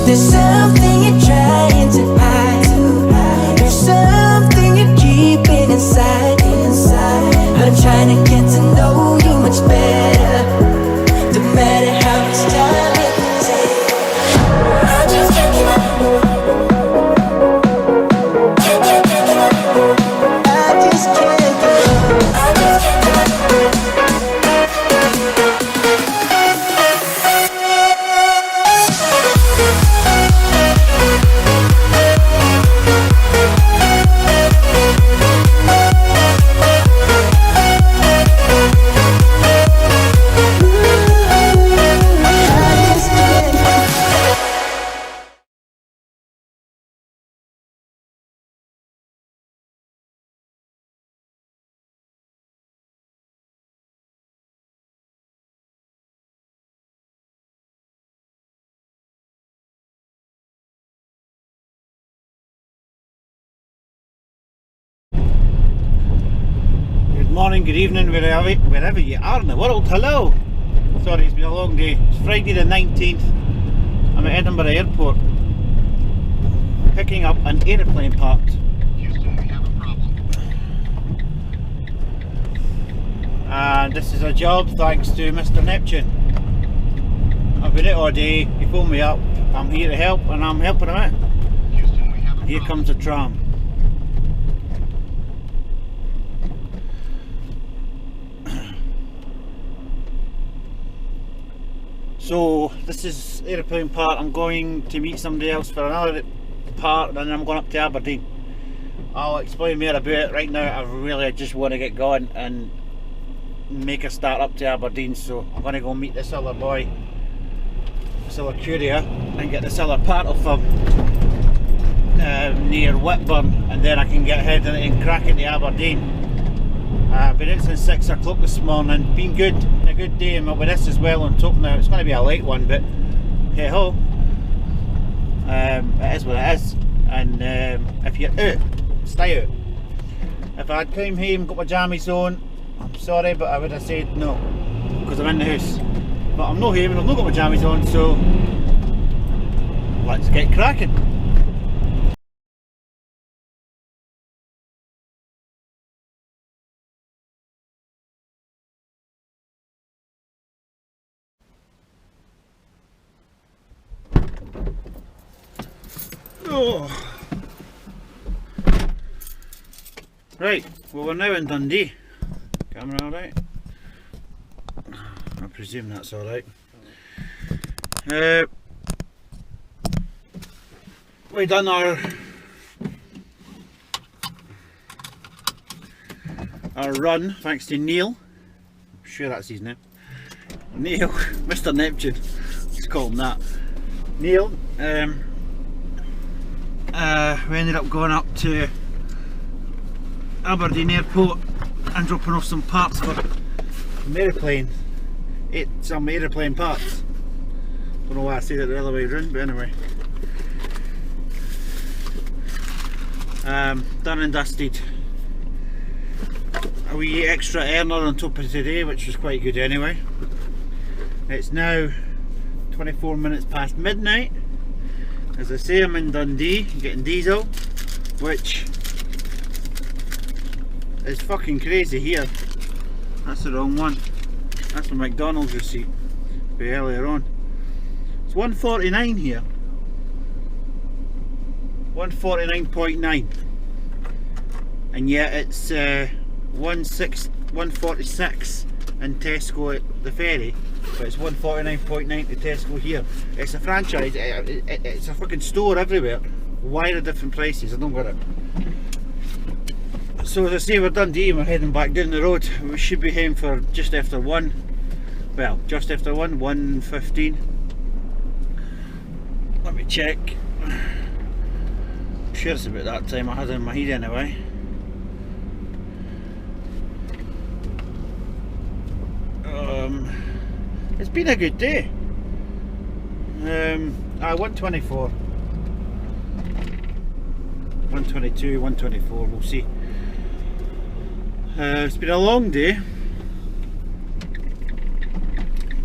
There's something you're trying to hide. There's something you're keeping inside. I'm trying to get to know you much better. No matter how much time it can take, I just can't give up. Can't give up. I just can't give up. I just can't give up. Morning, good evening, wherever you are in the world. Hello! Sorry, it's been a long day. It's Friday the 19th. I'm at Edinburgh Airport picking up an aeroplane part. Houston, we have a problem. And this is a job thanks to Mr. Neptune. I've been out all day, he phoned me up, I'm here to help and I'm helping him out. Houston, we have a Here problem. comes the tram. So this is aeroplane part. I'm going to meet somebody else for another part and then I'm going up to Aberdeen. I'll explain more about it. Right now I just want to get going and make a start up to Aberdeen, so I'm going to go meet this other boy, this other courier, and get this other part of him near Whitburn, and then I can get heading and crack into Aberdeen. I've been in since 6 o'clock this morning, been good, a good day, and with this as well on top now. It's going to be a late one, but hey ho, it is what it is. And if you're out, stay out. If I had come home, got my jammies on, I'm sorry, but I would have said no, because I'm in the house. But I'm not home and I've not got my jammies on, so let's get cracking. Oh. Right, well we're now in Dundee. Camera alright? I presume that's alright. We done our run thanks to Neil. I'm sure that's his name. Neil, Mr. Neptune. Let's call him that. Neil. We ended up going up to Aberdeen Airport and dropping off some parts for an aeroplane. Some aeroplane parts. Don't know why I said it the other way around, but anyway. Done and dusted. A wee extra earner on top of today, which was quite good anyway. It's now 24 minutes past midnight. As I say, I'm in Dundee getting diesel, which is fucking crazy here. That's the wrong one. That's my McDonald's receipt for earlier on. It's 149 here. 149.9. And yet it's 146 in Tesco at the ferry, but it's 149.9 to Tesco here. It's a franchise, it's a fucking store everywhere. Why the different prices? I don't get it. So as I say, we're Dundee and we're heading back down the road. We should be home for just after 1. Well, just after 1:15. Let me check. I'm sure it's about that time I had in my head anyway. It's been a good day. 124, 122, 124, we'll see. It's been a long day,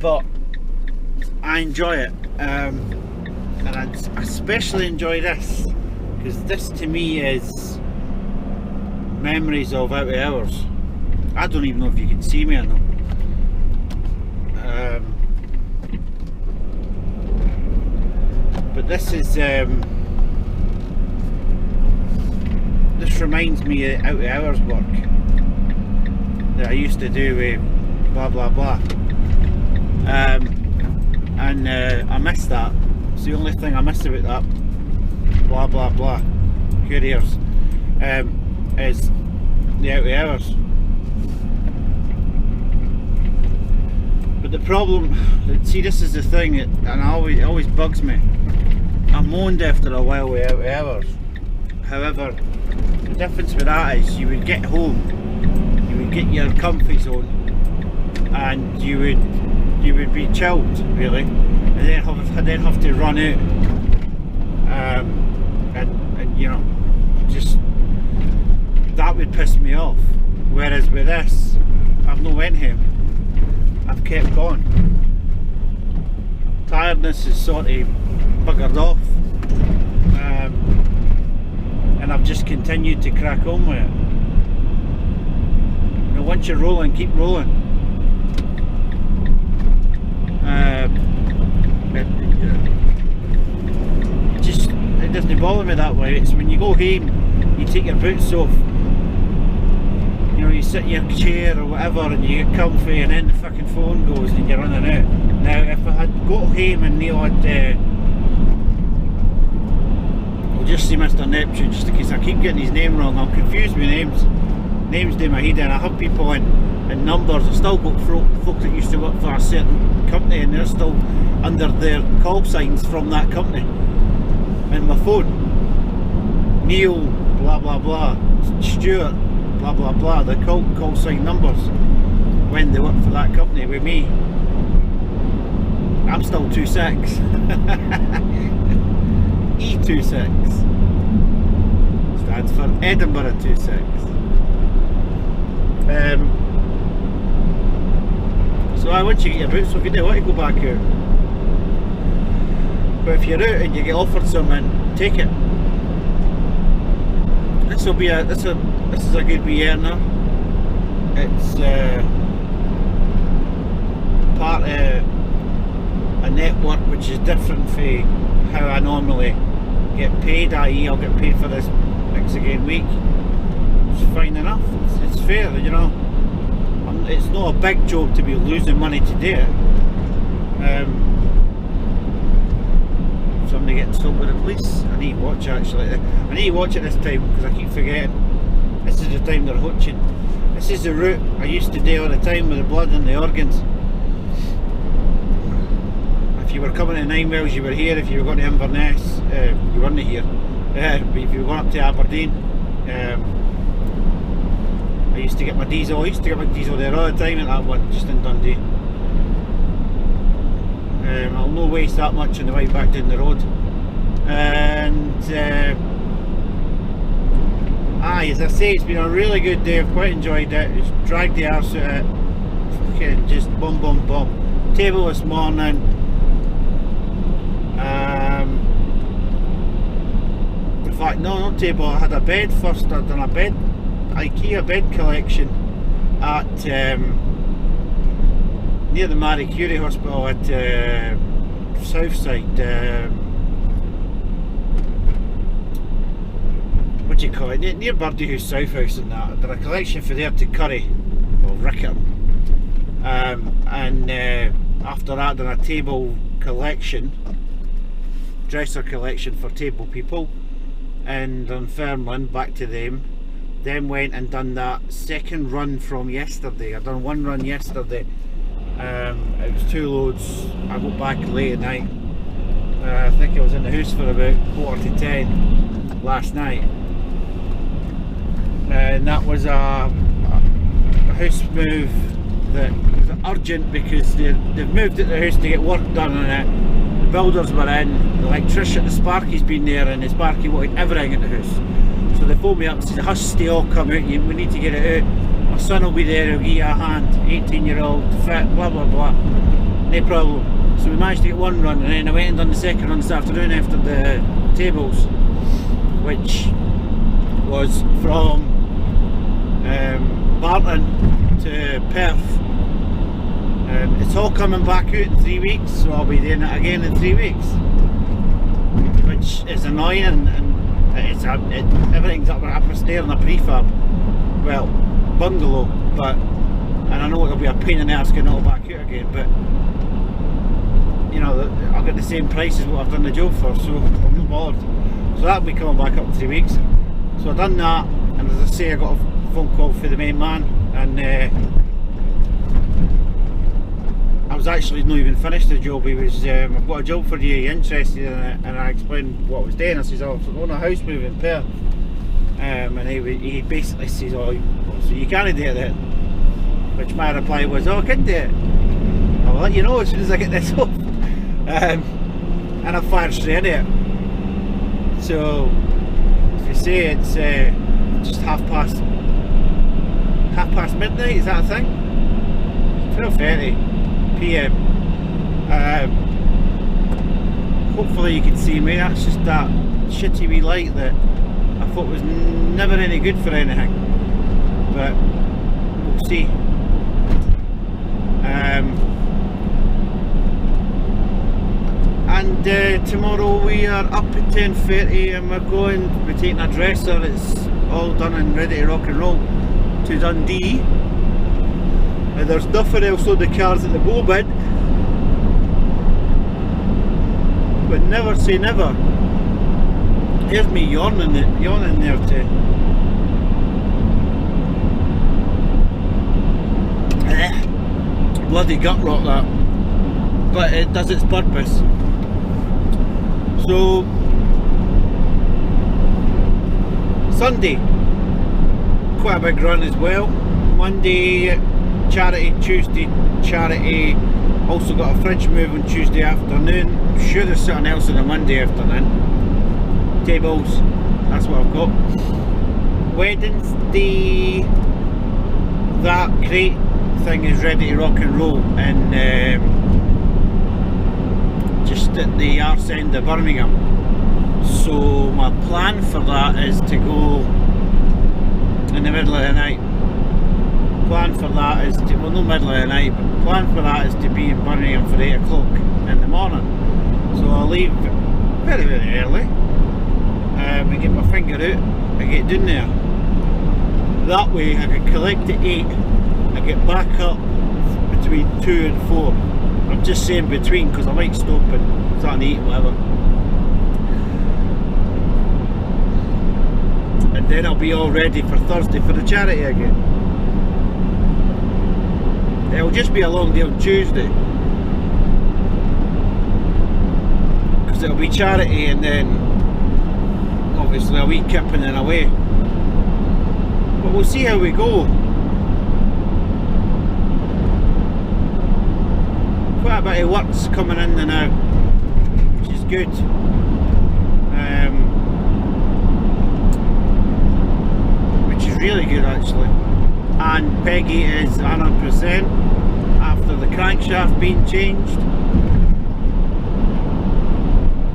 but I enjoy it, and I I especially enjoy this because this to me is memories of out of hours. I don't even know if you can see me or not. But this is this reminds me of out of hours work that I used to do with blah blah blah, and I miss that. It's the only thing I miss about that blah blah blah couriers is the out of hours. But the problem, see, this is the thing, and it always bugs me. I moaned after a while with out of hours. However, the difference with that is you would get home, you would get your comfy zone, and you would be chilled really, and then have to run out, and you know, just that would piss me off. Whereas with this, I've not went home. I've kept going. Tiredness is sort of buggered off, and I've just continued to crack on with it. You know, once you're rolling, keep rolling. It doesn't bother me that way. It's when you go home, you take your boots off, you know, you sit in your chair or whatever and you get comfy, and then the fucking phone goes and you're running out. Now if I had got home and Neil had we'll just see Mr. Neptune, just in case I keep getting his name wrong. I'm confused with names do my head in. I have people in numbers. I've still got folk that used to work for a certain company and they're still under their call signs from that company in my phone. Neil blah blah blah, Stuart blah blah blah, the call sign numbers when they work for that company. With me, I'm still 26. E26 stands for Edinburgh 26. So once you get your boots off, you don't want to go back out. But if you're out and you get offered something, take it. This is a good wee earner. It's part of a network which is different from how I normally get paid, i.e. I'll get paid for this X again week. It's fine enough, it's fair, you know. It's not a big job to be losing money to do it. Somebody getting stopped with the police. I need to watch actually. I need to watch it this time because I keep forgetting. This is the time they're watching. This is the route I used to do all the time with the blood and the organs. If you were coming to 9 Wells, you were here. If you were going to Inverness, you weren't here. But if you were going up to Aberdeen, I used to get my diesel. I used to get my diesel there all the time at that one, just in Dundee. I'll not waste that much on the way back down the road. And as I say, it's been a really good day. I've quite enjoyed it. It's dragged the arse out of it. Fucking just boom boom boom. Table this morning. In fact, no, not table. I had a bed first. I'd done a bed, IKEA bed collection at near the Marie Curie Hospital at Southside. What do you call it? Near Birdie House, South House, and that. I did a collection for there to Curry, well, Rickert. And after that, done a table collection, dresser collection for table people, and Dunfermline, back to them. Then went and done that second run from yesterday. I done one run yesterday. It was 2 loads. I got back late at night. I think I was in the house for about 9:45 last night. And that was a house move that was urgent because they've moved at the house to get work done on it. The builders were in, the electrician, the Sparky's been there, and the Sparky wanted everything at the house. So they phoned me up and said, "Hush, they all come out, we need to get it out. My son will be there, he'll give you a hand, 18-year-old, fit, blah blah blah." No problem. So we managed to get one run, and then I went and done the second run this afternoon after the tables, which was from Barton to Perth. It's all coming back out in 3 weeks, so I'll be doing it again in 3 weeks, which is annoying, and everything's up a stair in a prefab, well, bungalow, and I know it'll be a pain in the arse getting it all back out again, but you know, I'll get the same price as what I've done the job for, so I'm not bothered. So that'll be coming back up in 3 weeks. So I've done that, and as I say, I got a phone call for the main man, and I was actually not even finished the job. He was, I've got a job for you, are you interested in it? And I explained what I was doing. I says, oh, I'm on a house move in Perth. And he basically says, oh, so you can't do it then? Which my reply was, oh, I can do it. I'll let you know as soon as I get this off. And I fired straight into it. So, if you say it's just half past midnight, is that a thing? 12:30 PM. Hopefully you can see me. That's just that shitty wee light that I thought was never any good for anything, but we'll see. And tomorrow we are up at 10:30 and we're taking a dresser. It's all done and ready to rock and roll to Dundee. And there's nothing else on the cars at the moment, but never say never. Here's me yawning there too. Bloody gut rot that, but it does its purpose. So Sunday, quite a big run as well. Monday charity, Tuesday charity, also got a fridge move on Tuesday afternoon. I'm sure there's something else on a Monday afternoon. Tables, that's what I've got. Wednesday, that crate thing is ready to rock and roll, and just at the arse end of Birmingham. So my plan for that is to go in the middle of the night. Plan for that is to, well, not middle of the night, but plan for that is to be in Birmingham for 8 o'clock in the morning. So I'll leave very, very early, and get my finger out and get down there. That way I can collect at 8 and get back up between 2 and 4. I'm just saying between because I might stop and start and eat whatever. And then I'll be all ready for Thursday for the charity again. It'll just be a long day on Tuesday, because it'll be charity and then obviously a wee kipping and away. But we'll see how we go. Quite a bit of work's coming in there now, which is good. Which is really good actually. And Peggy is 100% after the crankshaft being changed.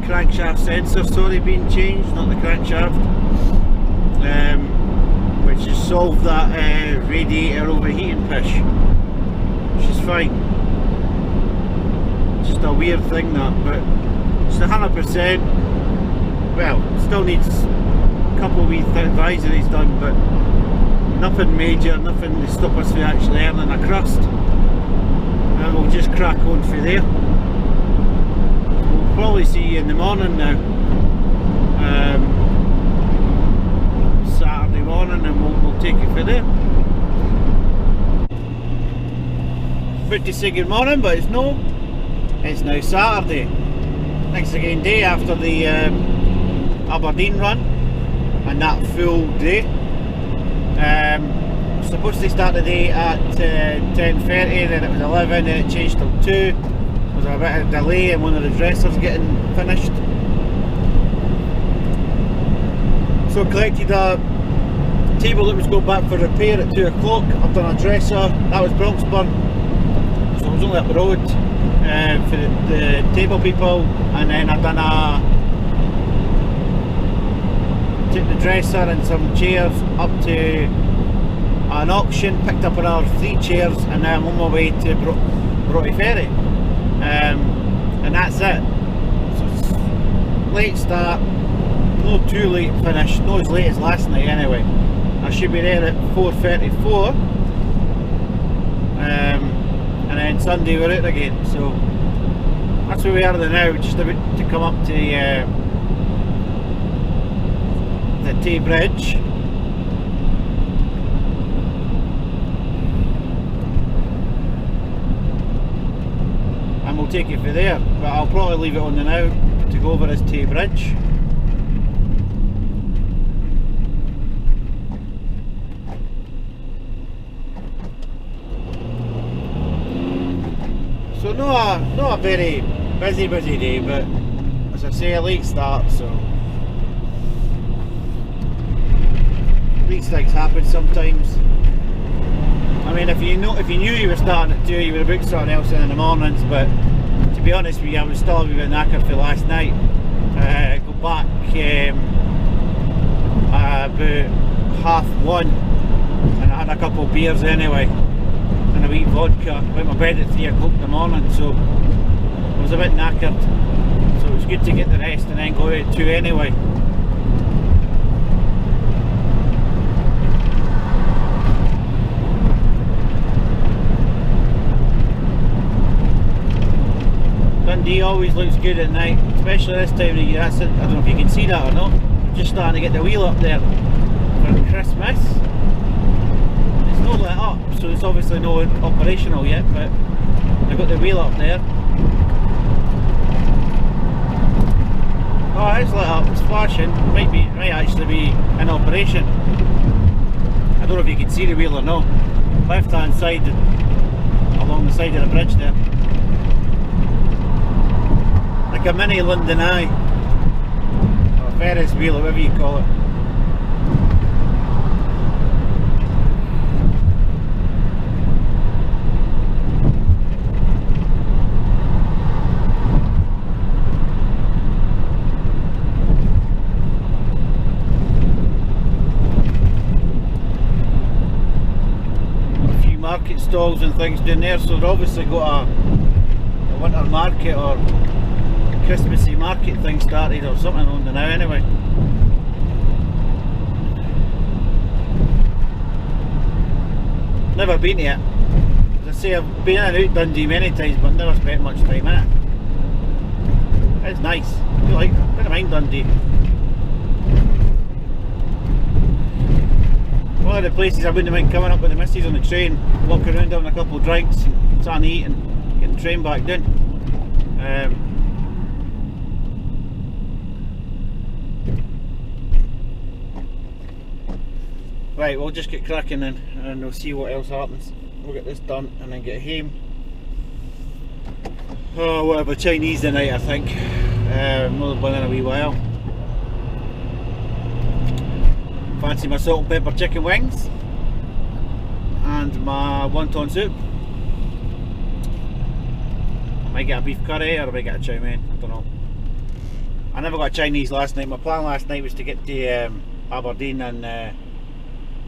Crankshaft sensor, sorry, being changed, not the crankshaft. Which has solved that radiator overheating pish, which is fine. Just a weird thing that, but it's 100%. Well, still needs a couple of wee advisories done, but nothing major, nothing to stop us from actually earning a crust. And we'll just crack on through there. We'll probably see you in the morning now. Saturday morning, and we'll take it from there. About to say good morning, but it's no. It's now Saturday. Next again day after the Aberdeen run and that full day. Supposed to start the day at 10:30, then it was 11, then it changed till 2. There was a bit of delay in one of the dressers getting finished. So I collected a table that was going back for repair at 2 o'clock. I've done a dresser, that was Bronxburn, so I was only up the road. for the table people, and then I done took the dresser and some chairs up to an auction, picked up another 3 chairs, and now I'm on my way to Broughty Ferry, and that's it. So it's late start, no too late finish, not as late as last night anyway. I should be there at 4:34, and then Sunday we're out again, so that's where we are now, just about to come up to the Tay Bridge. And we'll take it from there, but I'll probably leave it on the now to go over this Tay Bridge. So not a very busy day, but as I say, a late start, so these things happen sometimes. I mean, if you knew you were starting at 2, you would have booked something else in the mornings, but to be honest with you, I was still a wee bit knackered for last night. Go back about 1:30, and I had a couple of beers anyway, and a wee vodka. Went to bed at 3 o'clock in the morning, so I was a bit knackered, so it was good to get the rest and then go out at 2 anyway. Dundee always looks good at night, especially this time of the year. I don't know if you can see that or not. I'm just starting to get the wheel up there for Christmas. It's not lit up, so it's obviously not operational yet, but I've got the wheel up there. Oh, it's lit up, it's flashing. It might actually be in operation. I don't know if you can see the wheel or not. Left hand side, along the side of the bridge there. Like a mini London Eye, or Ferris wheel, or whatever you call it. A few market stalls and things down there, so they've obviously got a winter market or Christmassy market thing started or something on there now anyway. Never been to it. As I say, I've been in and out Dundee many times, but never spent much time in it. It's nice. I do like it. I don't mind Dundee. One of the places I wouldn't mind coming up with the missus on the train, walking around having a couple of drinks, and starting to eat and getting the train back down. Right, we'll just get cracking then, and we'll see what else happens. We'll get this done and then get home. Oh, we'll have a Chinese tonight, I think. Not been in a wee while. Fancy my salt and pepper chicken wings and my wonton soup. I might get a beef curry or I might get a chow mein, I don't know. I never got a Chinese last night. My plan last night was to get to Aberdeen and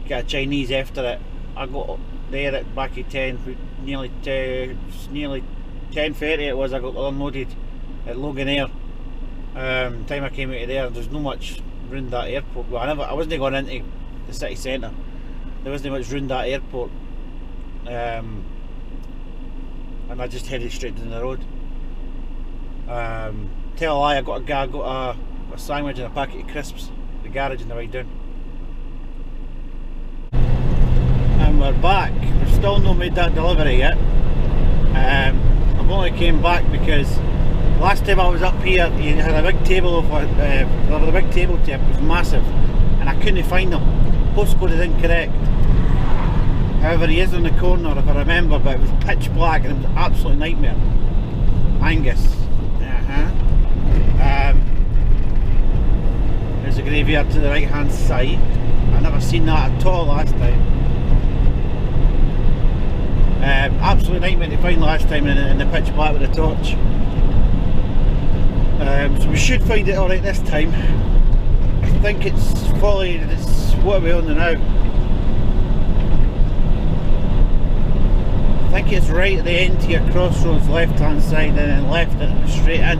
get a Chinese after it. I got there at back at 10, nearly 10:30 it was. I got unloaded at Loganair. Time I came out of there's no much round that airport. Well, I wasn't going into the city centre. There wasn't much round that airport, and I just headed straight down the road. Tell a lie, I got a sandwich and a packet of crisps at the garage on the way down. And we're back. We've still not made that delivery yet. I've only came back because last time I was up here, you had a big table of there was a big table tip. It was massive, and I couldn't find them. Postcode is incorrect. However, he is on the corner if I remember, but it was pitch black and it was an absolute nightmare. Angus. There's a graveyard to the right hand side. I never seen that at all last time. Absolute nightmare to find last time in the pitch black with the torch. So we should find it alright this time. I think it's following, it's what are we on now? I think it's right at the end here, crossroads, left hand side, and then left it straight in.